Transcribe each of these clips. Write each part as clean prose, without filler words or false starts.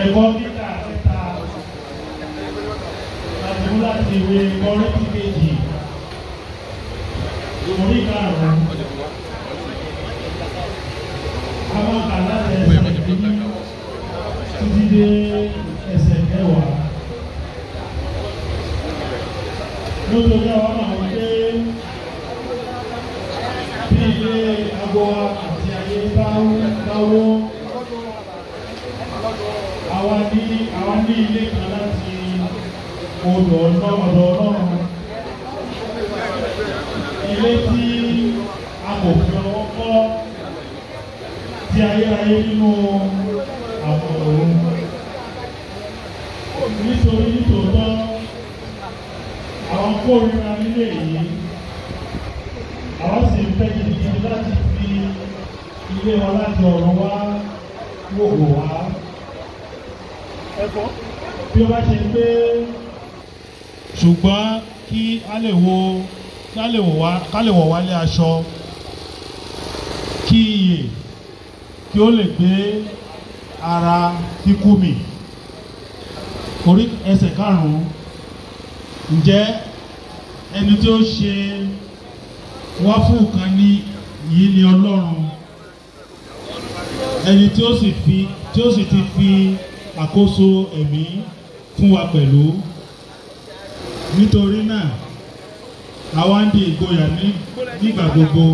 Ẹ̀kọ́ kíkà síta láti mú láti ìwé Kọ́ríńtì kejì orí karùn-ún. Àwọn kàlá ẹsẹ̀ títí dé ẹsẹ̀ kẹwàá. Lóṣooṣù àwọn àwọn pé bí ilé agbo àti ayé bá wó. Àwa ní ilé kan láti odò Ọlọ́run. Ilé tí a kò fi ọwọ́ kọ́ tí ayérayé nínú àwọn òun. Nítorí nítòótọ́ àwọn kórìíra nílé yìí. Àwọn sì ń fẹ́ gidigidi láti fi ilé wa láti ọ̀run wá wò wá. Bí ó bá ṣe pé ṣùgbọ́n kí a lè wọ̀ wálé aṣọ kí iyè kí ó lè gbé ara kíkú mì. Orí ẹsẹ̀ karùn-ún. Ǹjẹ́ ẹni tí ó ṣe wá fún nǹkan ní yìí ni Ọlọ́run, ẹni tí ó sì ti fi àkóso ẹ̀mí fún wa pẹ̀lú. Nítorí náà àwa ń di ìgboyà nígbà gbogbo.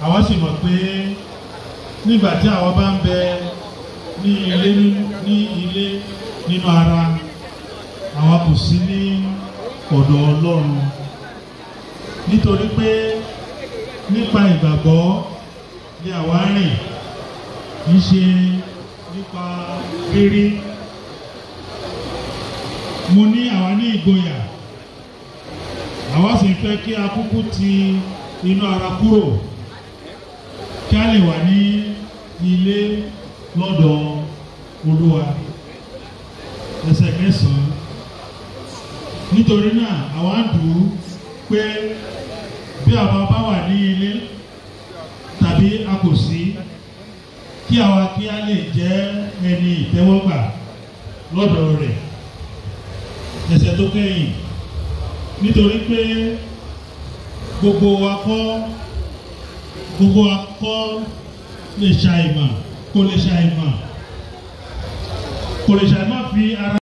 Àwa sì mọ̀ pé nígbà tí àwa bá ń bẹ ní ilé nínú ara, àwa kò sí ní ọ̀dọ̀ Ọlọ́run. Nítorí pé nípa ìgbàgbọ́ ni àwa rìn, kì í ṣe nípa rírí. Mo ní àwa ní ìgboyà, àwa sì fẹ́ kí a kúkú ti inú ara kúrò kí a lè wà ní ilé lọ́dọ̀ Olúwa. Ẹsẹ̀ kẹsàn-án. Nítorí náà àwa ń dùn pé bí àwa bá wà ní ilé tàbí a kò sí, kí àwa kí a lè jẹ́ ẹni ìtẹ́wọ́gbà lọ́dọ̀ rẹ̀. Ẹsẹ̀ tó kẹ́yìn. Nítorí pé gbogbo wa kọ́ lè ṣàìmọ̀ fi ara